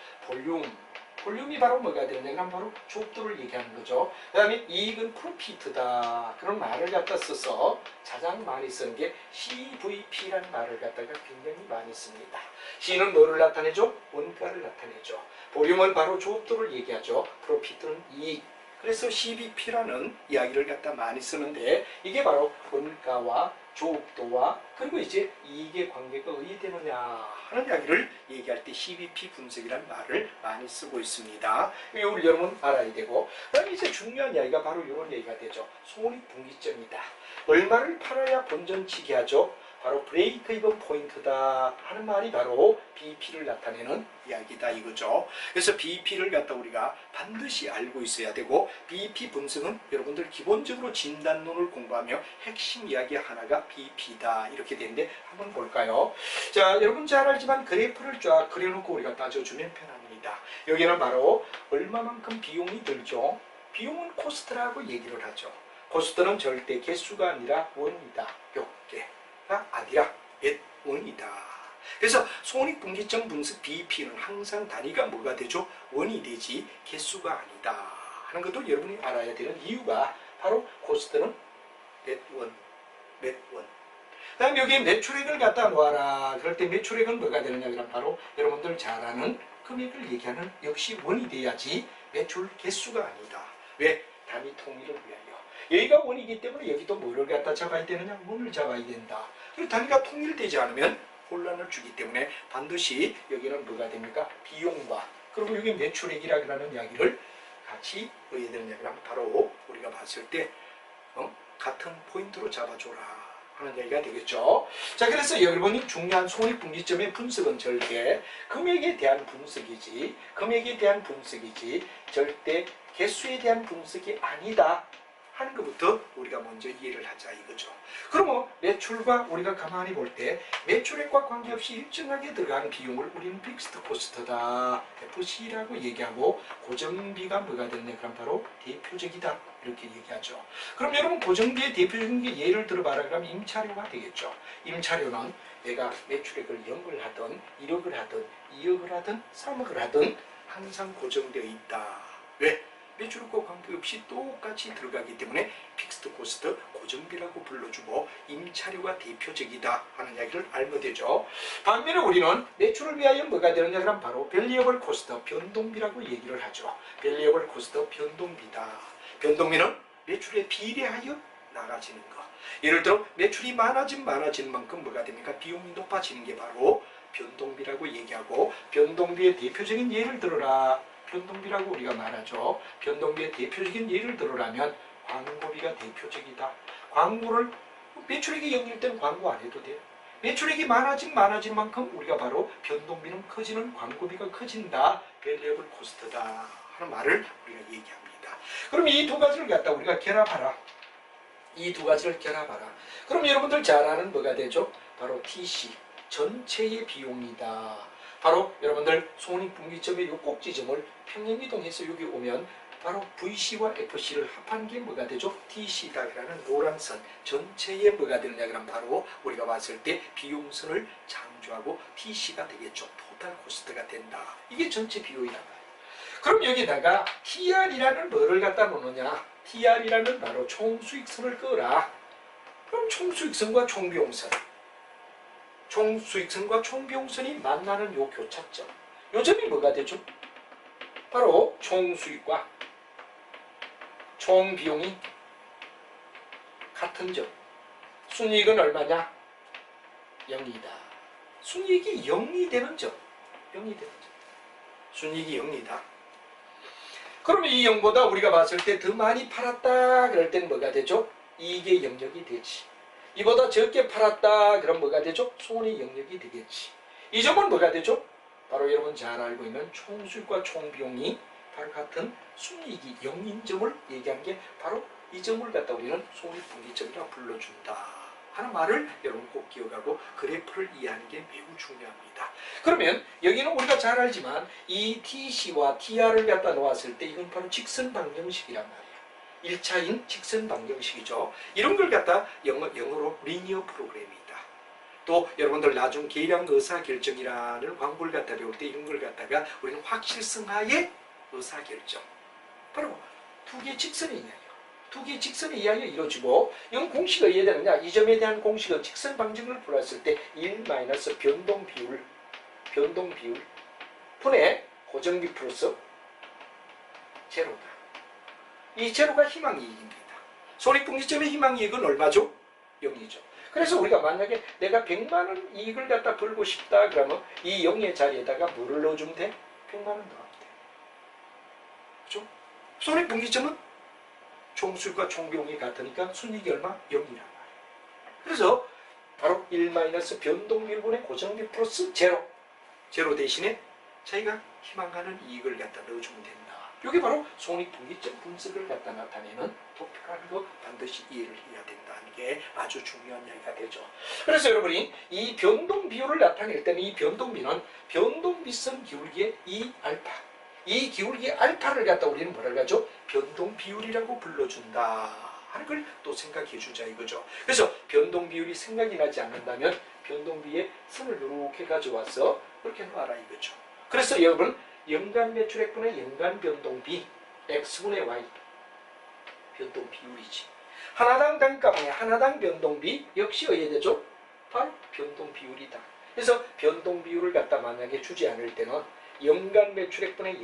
볼륨이 바로 뭐가 되느냐 바로 조업도를 얘기하는 거죠. 그 다음에 이익은 프로피트다 그런 말을 갖다 써서 가장 많이 쓰는 게 CVP라는 말을 갖다가 굉장히 많이 씁니다. C는 뭐를 나타내죠? 원가를 나타내죠. 볼륨은 바로 조업도를 얘기하죠. 프로피트는 이익. 그래서 CVP라는 이야기를 갖다 많이 쓰는데 이게 바로 원가와 조업도와 그리고 이제 이익의 관계가 어디 되느냐 하는 이야기를 얘기할 때 CVP 분석이라는 말을 많이 쓰고 있습니다. 이걸 여러분 알아야 되고 그다음에 이제 중요한 이야기가 바로 이런 얘기가 되죠. 손익분기점이다. 얼마를 팔아야 본전치게 하죠? 바로 브레이크 이븐 포인트다 하는 말이 바로 BP를 나타내는 이야기다 이거죠. 그래서 BP를 갖다 우리가 반드시 알고 있어야 되고 BP 분석은 여러분들 기본적으로 진단론을 공부하며 핵심 이야기 하나가 BP다 이렇게 되는데 한번 볼까요? 자, 여러분 잘 알지만 그래프를 쫙 그려놓고 우리가 따져주면 편합니다. 여기는 바로 얼마만큼 비용이 들죠? 비용은 코스트라고 얘기를 하죠. 코스트는 절대 개수가 아니라 원이다. 요게가 아니라 원이다. 그래서 손익분기점 분석 BP는 항상 단위가 뭐가 되죠? 원이 되지 개수가 아니다 하는 것도 여러분이 알아야 되는 이유가 바로 코스트는 몇 원. 그 다음 여기 매출액을 갖다 놓아라. 그럴 때 매출액은 뭐가 되느냐? 그럼 바로 여러분들 잘 아는 금액을 얘기하는 역시 원이 돼야지 매출 개수가 아니다. 왜? 단위 통일을 위하여. 여기가 원이기 때문에 여기도 뭐를 갖다 잡아야 되느냐? 원을 잡아야 된다. 그리고 단위가 통일되지 않으면 혼란을 주기 때문에 반드시 여기는 뭐가 됩니까? 비용과 그리고 여기 매출액이라는 이야기를 같이 어디에 되느냐? 그럼 바로 우리가 봤을 때 같은 포인트로 잡아줘라 하는 얘기가 되겠죠. 자, 그래서 여러분이 중요한 손익분기점의 분석은 절대 금액에 대한 분석이지 절대 개수에 대한 분석이 아니다 하는 것부터 우리가 먼저 이해를 하자 이거죠. 그러면 매출과 우리가 가만히 볼 때 매출액과 관계없이 일정하게 들어가는 비용을 우리는 픽스드 코스트다. FC라고 얘기하고 고정비가 뭐가 되느냐? 그럼 바로 대표적이다. 이렇게 얘기하죠. 그럼 여러분 고정비의 대표적인 게 예를 들어봐라. 그러면 임차료가 되겠죠. 임차료는 내가 매출액을 0을 하든 1억을 하든 2억을 하든 3억을 하든 항상 고정되어 있다. 왜? 매출과 관계없이 똑같이 들어가기 때문에 픽스드 코스트 고정비라고 불러주고 임차료가 대표적이다 하는 이야기를 알면 되죠. 반면에 우리는 매출을 위하여 뭐가 되느냐? 그럼 바로 밸리어블 코스트 변동비라고 얘기를 하죠. 밸리어블 코스트 변동비다. 변동비는 매출에 비례하여 나가지는 거. 예를 들어 매출이 많아진 만큼 뭐가 됩니까? 비용이 높아지는 게 바로 변동비라고 얘기하고 변동비의 대표적인 예를 들어라. 변동비라고 우리가 말하죠. 변동비의 대표적인 예를 들어라면 광고비가 대표적이다. 광고를 매출액이 0일 때는 광고 안 해도 돼요. 매출액이 많아진 만큼 우리가 바로 변동비는 커지는 광고비가 커진다. 밸리어블 코스트다 하는 말을 우리가 얘기합니다. 그럼 이 두 가지를 갖다 우리가 결합하라. 이 두 가지를 결합하라. 그럼 여러분들 잘 아는 뭐가 되죠? 바로 TC 전체의 비용이다. 바로 여러분들 손익분기점의 요 꼭지점을 평행이동해서 여기 오면 바로 VC와 FC를 합한 게 뭐가 되죠? TC다라는 노란선 전체의 뭐가 되느냐? 그럼 바로 우리가 봤을 때 비용선을 창조하고 TC가 되겠죠. 토탈 코스트가 된다. 이게 전체 비용이란 말이에요. 그럼 여기다가 TR이라는 뭐를 갖다 놓느냐? TR이라는 바로 총수익선을 끄라. 그럼 총수익선과 총비용선 총수익선과 총비용선이 만나는 요 교차점. 요 점이 뭐가 되죠? 바로 총수익과 총비용이 같은 점. 순이익은 얼마냐? 0이다. 순이익이 0이 되는 점. 0이 되는 점. 순이익이 0이다. 그러면 이 0보다 우리가 봤을 때 더 많이 팔았다. 그럴 땐 뭐가 되죠? 이익의 영역이 되지. 이보다 적게 팔았다. 그럼 뭐가 되죠? 손이 영역이 되겠지. 이 점은 뭐가 되죠? 바로 여러분 잘 알고 있는 총수익과 총비용이 바로 같은 순이익이 0인 점을 얘기한 게 바로 이 점을 갖다 우리는 손익분기점이라 불러준다 하는 말을 여러분 꼭 기억하고 그래프를 이해하는 게 매우 중요합니다. 그러면 여기는 우리가 잘 알지만 이 TC와 TR을 갖다 놓았을 때 이건 바로 직선 방정식이란 말이에요. 1차인 직선 방정식이죠. 이런 걸 갖다 영어로 리니어 프로그램이다. 또 여러분들 나중 계량 의사결정이라는 광고를 갖다 배울 때 이런 걸 갖다가 우리는 확실성하의 의사결정. 바로 두 개의 직선의 이야기예요. 두 개의 직선의 이야기가 이루어지고 이건 공식이 이해되느냐? 이 점에 대한 공식은 직선 방정을 풀었을 때 1 마이너스 변동 비율 분의 고정비 플러스 제로다. 이 제로가 희망이익입니다. 손익분기점의 희망이익은 얼마죠? 0이죠. 그래서 우리가 만약에 내가 100만원 이익을 갖다 벌고 싶다 그러면 이 0의 자리에다가 뭐를 넣어주면 돼? 100만원 넣으면 돼. 그렇죠? 손익분기점은 총수익과 총비용이 같으니까 순이익이 얼마? 0이란 말이에요. 그래서 바로 1 마이너스 변동비율분의 고정비 플러스 제로. 제로 대신에 자기가 희망하는 이익을 갖다 넣어주면 된다. 이게 바로 손익분기점 분석을 갖다 나타내는 도표라는 거 반드시 이해를 해야 된다는 게 아주 중요한 이야기가 되죠. 그래서 여러분이 이 변동 비율을 나타낼 때는 이 변동비는 변동비선 기울기의 2알파. 이 기울기 알파를 갖다 우리는 뭐라고 하죠? 변동 비율이라고 불러준다 하는 걸 또 생각해 주자 이거죠. 그래서 변동 비율이 생각이 나지 않는다면 변동 비의 선을 이렇게 가져와서 그렇게 놔라 이거죠. 그래서 여러분 연간 매출액분의 연간 변동비 x분의 y 변동 비율이지. 하나당 단가분의 하나당 변동비 역시 어디에 되죠? 바로 변동 비율이다. 그래서 변동 비율을 갖다 만약에 주지 않을 때는 연간 매출액분의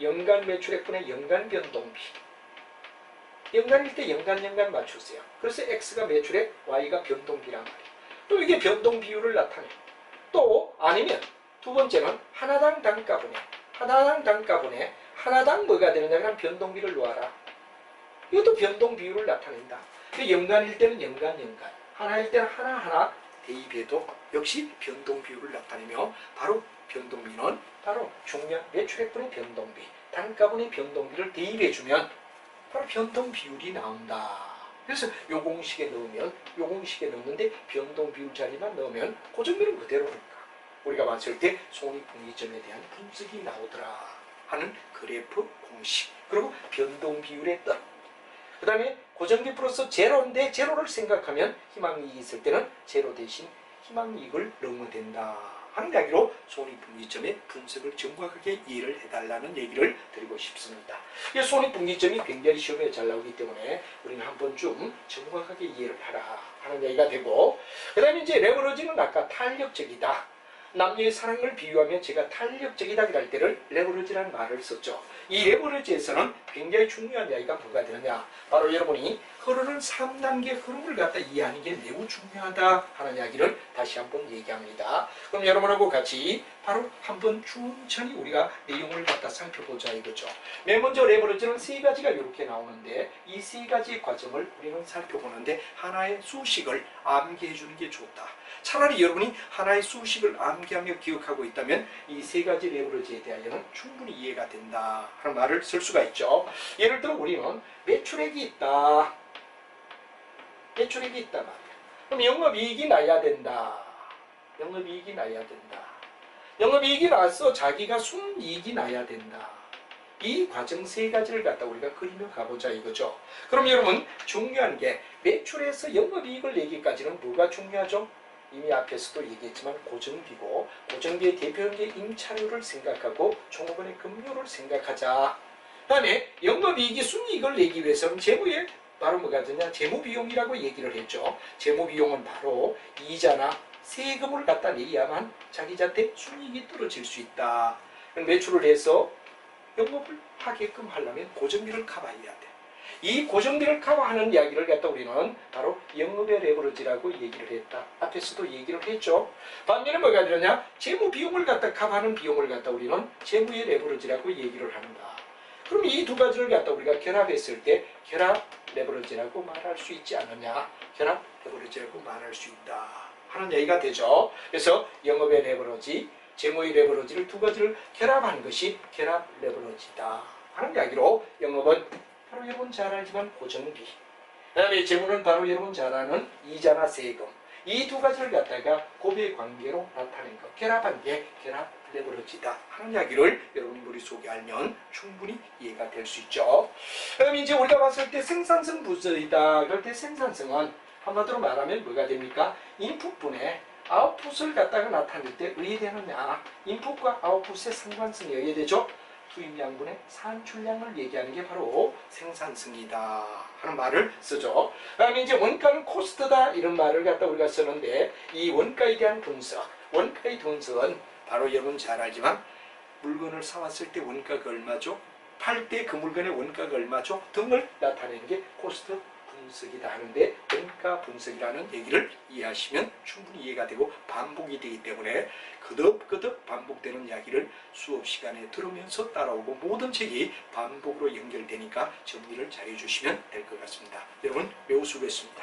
연간 매출액분의 연간 변동비. 연간일 때 연간 맞추세요. 그래서 x가 매출액, y가 변동비란 말이에요. 또 이게 변동 비율을 나타내요. 또 아니면 두 번째는 하나당 단가분의 하나당 뭐가 되느냐면 변동비를 놓아라. 이것도 변동 비율을 나타낸다. 연간일 때는 연간 하나일 때는 하나 대입해도 역시 변동 비율을 나타내며 바로 변동비는 바로 중요한 매출액분의 변동비 단가분의 변동비를 대입해주면 바로 변동 비율이 나온다. 그래서 요 공식에 넣는데 변동 비율 자리만 넣으면 고정비는 그대로니까 우리가 봤을 때 손익분기점에 대한 분석이 나오더라 하는 그래프 공식. 그리고 변동 비율의 뜻. 그 다음에 고정비 플러스 제로인데 제로를 생각하면 희망이익이 있을 때는 제로 대신 희망이익을 넣으면 된다 하는 이야기로 손익분기점의 분석을 정확하게 이해를 해달라는 얘기를 드리고 싶습니다. 이 손익분기점이 굉장히 시험에 잘 나오기 때문에 우리는 한번 좀 정확하게 이해를 하라 하는 얘기가 되고, 그 다음에 이제 레버러지는 아까 탄력적이다. 남녀의 사랑을 비유하면 제가 탄력적이다 할 때를 레버러지라는 말을 썼죠. 이 레버러지에서는 굉장히 중요한 이야기가 뭐가 되느냐, 바로 여러분이 흐르는 3단계 흐름을 갖다 이해하는 게 매우 중요하다 하는 이야기를 다시 한번 얘기합니다. 그럼 여러분하고 같이 바로 한번 천천히 우리가 내용을 갖다 살펴보자 이거죠. 맨 먼저 레버러지는 세 가지가 이렇게 나오는데 이 세 가지 과정을 우리는 살펴보는데 하나의 수식을 암기해 주는 게 좋다. 차라리 여러분이 하나의 수식을 암기하며 기억하고 있다면 이 세 가지 레버러지에 대하여는 충분히 이해가 된다 하는 말을 쓸 수가 있죠. 예를 들어 우리는 매출액이 있다. 매출액이 있다 말이야. 그럼 영업이익이 나야 된다. 영업이익이 나야 된다. 영업이익이 나서 자기가 순이익이 나야 된다. 이 과정 세 가지를 갖다 우리가 그리며 가보자 이거죠. 그럼 여러분 중요한 게 매출에서 영업이익을 내기까지는 뭐가 중요하죠? 이미 앞에서도 얘기했지만 고정비고, 고정비의 대표적인 임차료를 생각하고 종업원의 급료를 생각하자. 그 다음에 영업이익이 순이익을 내기 위해서는 재무에 바로 뭐가 되냐, 재무비용이라고 얘기를 했죠. 재무비용은 바로 이자나 세금을 갖다 내야만 자기한테 순이익이 떨어질 수 있다. 매출을 해서 영업을 하게끔 하려면 고정비를 커버해야 돼. 이 고정비를 커버하는 이야기를 갖다 우리는 바로 영업의 레버러지라고 얘기를 했다. 앞에서도 얘기를 했죠. 반면에 뭐가 되느냐, 재무비용을 갖다 커버하는 비용을 갖다 우리는 재무의 레버러지라고 얘기를 한다. 그럼 이 두 가지를 갖다 우리가 결합했을 때 결합 레버러지라고 말할 수 있지 않느냐, 결합 레버러지라고 말할 수 있다 하는 얘기가 되죠. 그래서 영업의 레버러지, 재무의 레버러지를 두 가지를 결합한 것이 결합 레버러지다 하는 이야기로, 영업은 바로 여러분 잘 알지만 고정비, 그 다음에 재무는 바로 여러분 잘 아는 이자나 세금, 이 두 가지를 갖다가 곱의 관계로 나타낸 것, 결합한 게 결합 레버러지다 하는 이야기를 여러분이 머릿속에 알면 충분히 이해가 될 수 있죠. 그럼 이제 우리가 봤을 때 생산성 부서이다. 그럴 때 생산성은 한마디로 말하면 뭐가 됩니까? 인풋분의 아웃풋을 갖다가 나타낼 때 의해되느냐, 인풋과 아웃풋의 상관성이 의해되죠. 투입량분의 산출량을 얘기하는 게 바로 생산성이다 하는 말을 쓰죠. 그 다음에 이제 원가는 코스트다 이런 말을 갖다 우리가 쓰는데, 이 원가에 대한 분석, 원가의 분석은 바로 여러분 잘 알지만 물건을 사왔을 때 원가가 얼마죠? 팔 때 그 물건의 원가가 얼마죠? 등을 나타내는 게 코스트 분석이다 하는데, 원가 분석이라는 얘기를 이해하시면 충분히 이해가 되고 반복이 되기 때문에 거듭거듭 반복되는 이야기를 수업 시간에 들으면서 따라오고 모든 책이 반복으로 연결되니까 정리를 잘 해주시면 될 것 같습니다. 여러분 매우 수고했습니다.